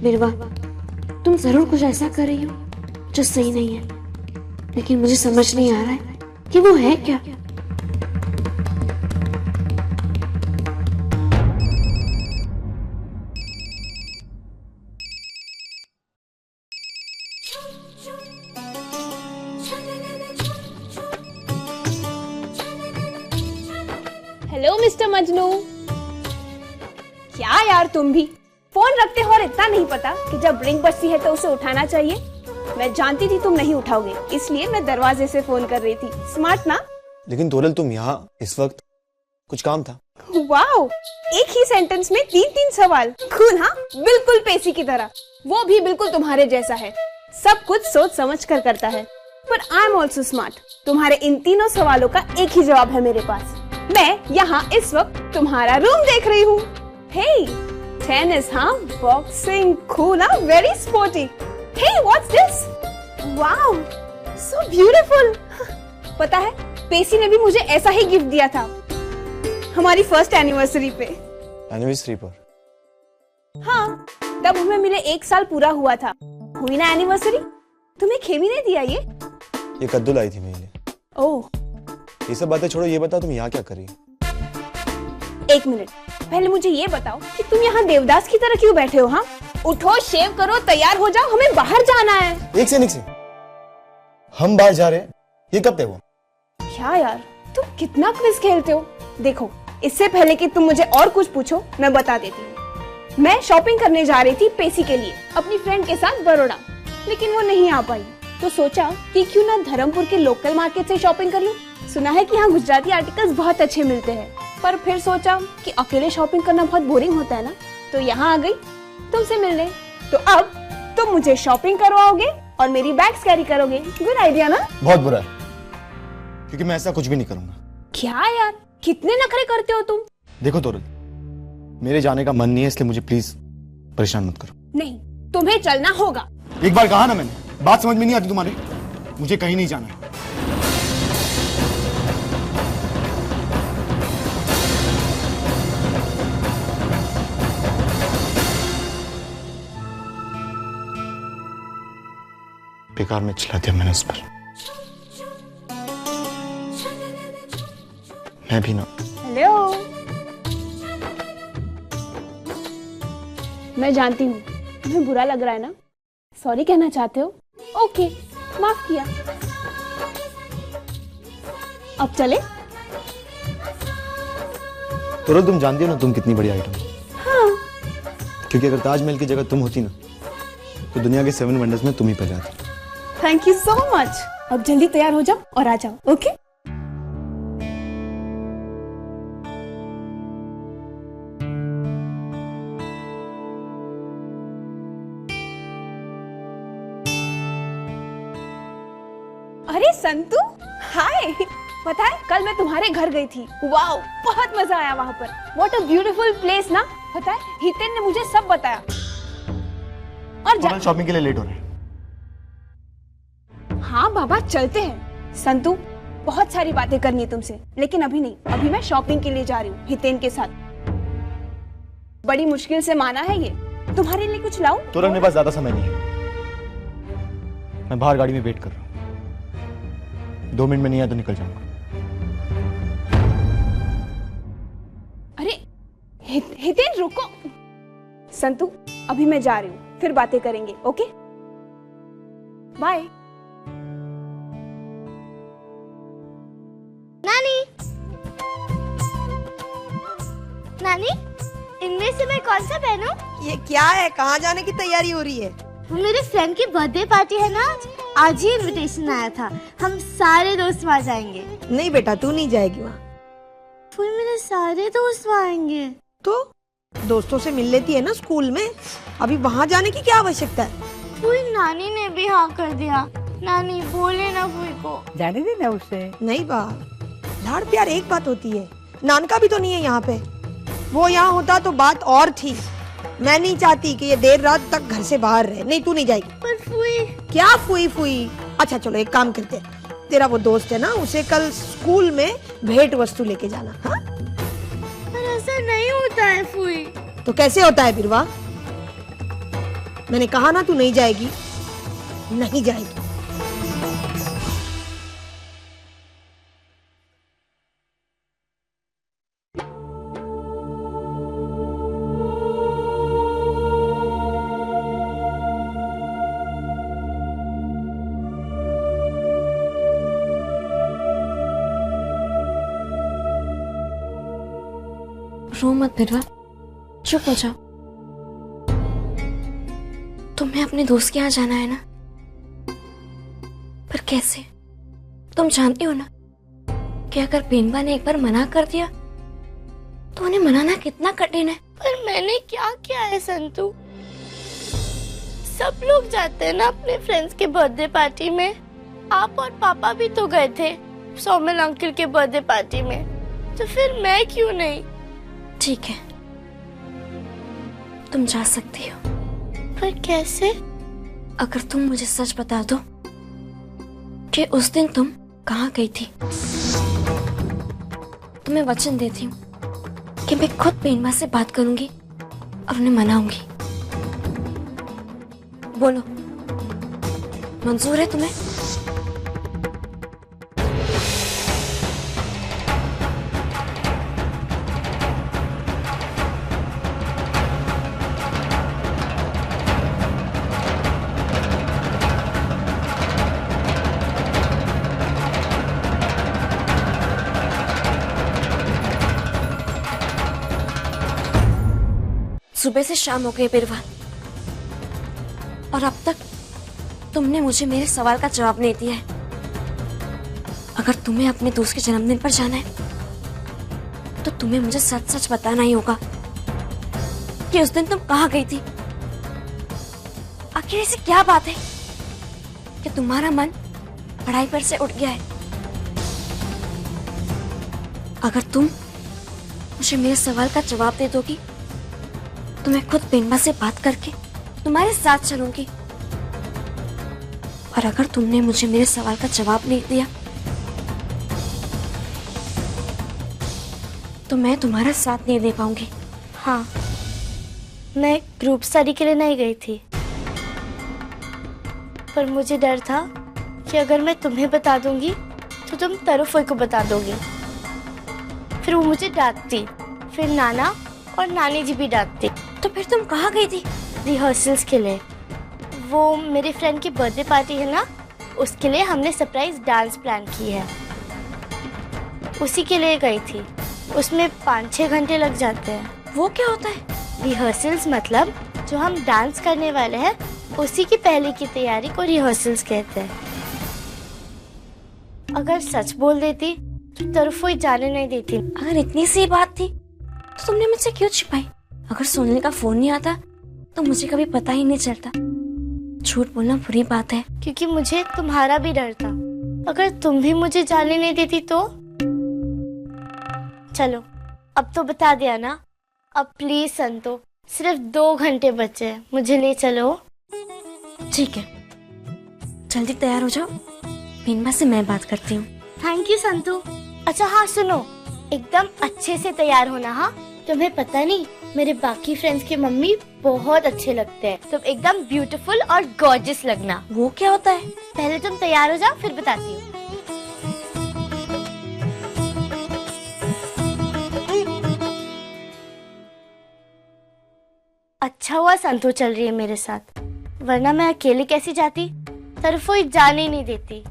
बिरवा, तुम जरूर कुछ ऐसा कर रही हो जो सही नहीं है, लेकिन मुझे समझ नहीं आ रहा है कि वो है क्या। Hello mister Majnu. क्या यार, तुम भी फोन रखते हो और इतना नहीं पता कि जब रिंग बजती है तो उसे उठाना चाहिए। मैं जानती थी तुम नहीं उठाओगे, इसलिए मैं दरवाजे से फोन कर रही थी। स्मार्ट ना? लेकिन तोरल, तुम यहाँ इस वक्त? कुछ काम था? वाओ, एक ही सेंटेंस में 3-3 सवाल। कूल, हाँ, बिल्कुल पेशी की तरह। वो भी बिल्कुल तुम्हारे जैसा है, सब कुछ सोच समझ कर करता है। पर आई एम ऑल्सो स्मार्ट। तुम्हारे इन तीनों सवालों का एक ही जवाब है मेरे पास। मैं यहाँ इस वक्त तुम्हारा रूम देख रही हूँ। हे, टेनिस, हाँ, बॉक्सिंग, कूल, हाँ, very sporty. Hey, what's this? Wow, so beautiful. पता है, पेशी ने भी मुझे ऐसा ही गिफ्ट दिया था हमारी फर्स्ट एनिवर्सरी पे। एनिवर्सरी पर? हाँ, तब हमें मिले 1 साल पूरा हुआ था। हुई ना एनिवर्सरी? तुम्हें खेमी ने दिया ये कद्दू लाई थी मेरे लिए। ओह, ये सब बातें छोड़ो, ये बताओ तुम यहाँ क्या कर रही हो? 1 मिनट, पहले मुझे ये बताओ कि तुम यहाँ देवदास की तरह क्यों बैठे हो? हाँ, उठो, शेव करो, तैयार हो जाओ, हमें बाहर जाना है। एक से हम बाहर जा रहे हैं? ये कब तय हुआ? क्या यार, तुम कितना क्विज खेलते हो। देखो, इससे पहले कि तुम मुझे और कुछ पूछो, मैं बता देती हूँ। मैं शॉपिंग करने जा रही थी पेशी के लिए अपनी फ्रेंड के साथ बड़ौदा, लेकिन वो नहीं आ पाई, तो सोचा कि क्यों ना धर्मपुर के लोकल मार्केट से शॉपिंग कर लूं। सुना है कि यहाँ गुजराती आर्टिकल्स बहुत अच्छे मिलते हैं, पर फिर सोचा कि अकेले शॉपिंग करना बहुत बोरिंग होता है ना, तो यहाँ आ गई तुमसे मिलने। तो अब तुम मुझे शॉपिंग करवाओगे और मेरी बैग्स कैरी करोगे। गुड आइडिया ना? बहुत बुरा है, क्योंकि मैं ऐसा कुछ भी नहीं करूंगा। क्या यार, कितने नखरे करते हो तुम। देखो तोरल, मेरे जाने का मन नहीं है, इसलिए मुझे प्लीज परेशान मत करो। नहीं, तुम्हें चलना होगा। एक बार कहा ना मैंने, बात समझ में नहीं आती तुम्हारी। मुझे कहीं नहीं जाना है। बेकार में चिल्ला दिया मैंने उस पर। मैं भी ना। हेलो, मैं जानती हूँ तुम्हें बुरा लग रहा है ना, सॉरी कहना चाहते हो। ओके, माफ किया। अब चले? तोरल, तुम जानती हो ना तुम कितनी बड़ी आइटम हो। हाँ। क्योंकि अगर ताजमहल की जगह तुम होती ना तो दुनिया के 7 वंडर्स में तुम ही पहले आती। Thank you so much. अब जल्दी तैयार हो जाओ और आ जाओ, ओके? अरे संतू, हाय। पता है कल मैं तुम्हारे घर गई थी। वाओ, बहुत मजा आया वहाँ पर। व्हाट अ ब्यूटीफुल प्लेस ना। पता है हितेन ने मुझे सब बताया। और शॉपिंग के लिए लेट हो रहे हैं। हाँ बाबा, चलते हैं। संतू, बहुत सारी बातें करनी है तुमसे, लेकिन अभी नहीं। अभी मैं शॉपिंग के लिए जा रही हूँ हितेन के साथ। बड़ी मुश्किल से माना है ये। तुम्हारे लिए कुछ लाऊं? तोरल, मेरे पास ज्यादा समय नहीं है। मैं बाहर गाड़ी में वेट कर रहा हूँ। 2 मिनट में नहीं आया तो निकल जाऊंगा। अरे हितेन, रुको। संतू, अभी मैं जा रही हूँ, फिर बातें करेंगे, ओके? बाय। नानी, नानी, इनमें से मैं कौन सा पहनूं? ये क्या है? कहाँ जाने की तैयारी हो रही है? मेरे फ्रेंड की बर्थडे पार्टी है ना आज ही इनविटेशन आया था। हम सारे दोस्त वहाँ जाएंगे। नहीं बेटा, तू नहीं जाएगी वहाँ। फिर मेरे सारे दोस्त वहाँ आएंगे। तो दोस्तों से मिल लेती है ना स्कूल में। अभी वहाँ जाने की क्या आवश्यकता है? फूई, नानी ने भी हाँ कर दिया। नानी बोले ना फूई को। जाने देना उसे। नहीं बा, लाड़ प्यार एक बात होती है। नानका भी तो नहीं है यहाँ पे। वो यहाँ होता तो बात और थी। मैं नहीं चाहती कि ये देर रात तक घर से बाहर रहे। नहीं, तू नहीं जाएगी। पर फूई। क्या फूई फूई? अच्छा चलो, एक काम करते हैं। तेरा वो दोस्त है ना, उसे कल स्कूल में भेंट वस्तु लेके जाना। हाँ? पर ऐसा नहीं होता है फूई। तो कैसे होता है बिरवा? मैंने कहा ना तू नहीं जाएगी। नहीं जाएगी। रो मत बिरवा, चुप हो जाओ। तुम्हें अपने दोस्त के यहाँ जाना है ना, पर कैसे? तुम जानती हो ना कि अगर बेनबा ने एक बार मना कर दिया तो उन्हें मनाना कितना कठिन है। पर मैंने क्या किया है संतू? सब लोग जाते हैं ना अपने फ्रेंड्स के बर्थडे पार्टी में। आप और पापा भी तो गए थे सौमिल अंकल के बर्थडे पार्टी में, तो फिर मैं क्यों नहीं? ठीक है, तुम जा सकती हो। पर कैसे? अगर तुम मुझे सच बता दो कि उस दिन तुम कहाँ गई थी, तो मैं वचन देती हूँ कि मैं खुद बेनबा से बात करूंगी और उन्हें मनाऊंगी। बोलो, मंजूर है तुम्हें? सुबह से शाम हो गई बिरवा, और अब तक तुमने मुझे मेरे सवाल का जवाब नहीं दिया है। अगर तुम्हें अपने दोस्त के जन्मदिन पर जाना है तो तुम्हें मुझे सच सच बताना ही होगा कि उस दिन तुम कहाँ गई थी। आखिर ऐसी क्या बात है कि तुम्हारा मन पढ़ाई पर से उठ गया है? अगर तुम मुझे मेरे सवाल का जवाब दे दोगी तो मैं खुद बेनबा से बात करके तुम्हारे साथ चलूंगी, और अगर तुमने मुझे मेरे सवाल का जवाब नहीं दिया तो मैं तुम्हारा साथ नहीं दे पाऊंगी। हाँ, मैं ग्रुप स्टडी के लिए नहीं गई थी, पर मुझे डर था कि अगर मैं तुम्हें बता दूंगी तो तुम तरुफोई को बता दोगी, फिर वो मुझे डांटती, फिर नाना और नानी जी भी डांटती। तो फिर तुम कहाँ गई थी? रिहर्सल्स के लिए। वो मेरे फ्रेंड की बर्थडे पार्टी है ना, उसके लिए हमने सरप्राइज डांस प्लान की है। उसी के लिए गई थी। उसमें 5-6 घंटे लग जाते हैं। वो क्या होता है? रिहर्सल्स मतलब जो हम डांस करने वाले हैं उसी की पहले की तैयारी को रिहर्सल्स कहते हैं। अगर सच बोल देती तो तरफोई जाने नहीं देती। अगर इतनी सी बात थी तो तुमने मुझसे क्यों छिपाई? अगर सोनल का फोन नहीं आता तो मुझे कभी पता ही नहीं चलता। झूठ बोलना बुरी बात है। क्योंकि मुझे तुम्हारा भी डर था। अगर तुम भी मुझे जाने नहीं देती तो। चलो अब तो बता दिया ना। अब प्लीज संतो, सिर्फ 2 घंटे बचे हैं, मुझे ले चलो। ठीक है, जल्दी तैयार हो जाओ। मीनबा से मैं बात करती हूँ। Thank you Santu. अच्छा हाँ सुनो, एकदम अच्छे से तैयार होना। हाँ, तुम्हें पता नहीं मेरे बाकी फ्रेंड्स की मम्मी बहुत अच्छे लगते हैं। तुम एकदम ब्यूटीफुल और गॉर्जियस लगना। वो क्या होता है? पहले तुम तैयार हो जाओ फिर बताती हूँ। अच्छा हुआ संतू चल रही है मेरे साथ, वरना मैं अकेले कैसी जाती? तरफोई जाने ही नहीं देती।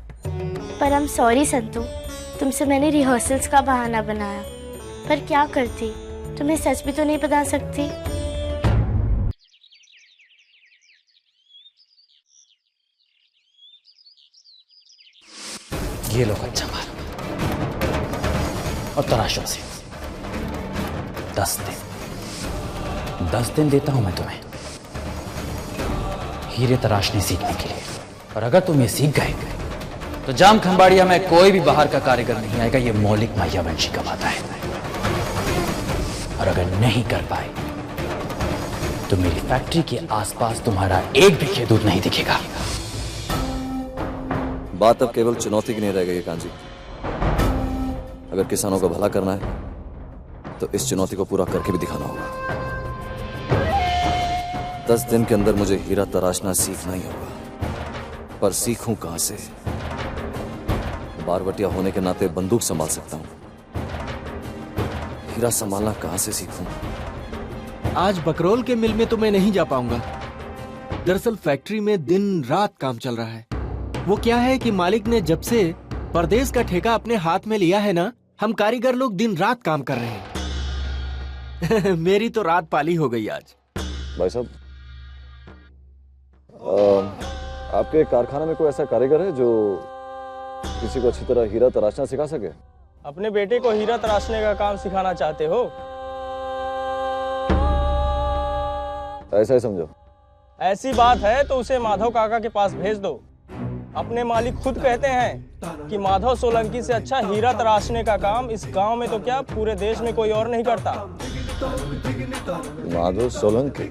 पर I'm सॉरी संतू, तुमसे मैंने रिहर्सल्स का बहाना बनाया। पर क्या करती, तुम्हें सच भी तो नहीं बता सकती। ये लो कच्चा माल और तराशो से 10 दिन देता हूं मैं तुम्हें हीरे तराशने सीखने के लिए। और अगर तुम ये सीख गए तो जाम खंबाड़िया में कोई भी बाहर का कारीगर नहीं आएगा। ये मौलिक मायावंशी का वादा है। और अगर नहीं कर पाए तो मेरी फैक्ट्री के आसपास तुम्हारा एक भी खेतूत नहीं दिखेगा। बात अब केवल चुनौती की नहीं रह गई है कांजी। अगर किसानों का भला करना है तो इस चुनौती को पूरा करके भी दिखाना होगा। 10 दिन के अंदर मुझे हीरा तराशना सीखना ही होगा। पर सीखूं कहां से? बारवटिया होने के नाते बंदूक संभाल सकता हूं, हीरा संभालना कहां से सीखूं? आज बकरोल के मिल में तो मैं नहीं जा पाऊंगा। दरअसल फैक्ट्री में दिन रात काम चल रहा है। वो क्या है कि मालिक ने जब से परदेश का ठेका अपने हाथ में लिया है ना, हम कारीगर लोग दिन रात काम कर रहे हैं। मेरी तो रात पाली हो गई आज। भाई साहब, आपके कारखाने में कोई ऐसा कारीगर है जो किसी को अच्छी तरह हीरा तराशना सिखा सके? अपने बेटे को हीरा तराशने का काम सिखाना चाहते हो? ऐसा ही समझो। ऐसी बात है तो उसे माधव काका के पास भेज दो। अपने मालिक खुद कहते हैं कि माधव सोलंकी से अच्छा हीरा तराशने का काम इस गांव में तो क्या पूरे देश में कोई और नहीं करता। माधव सोलंकी?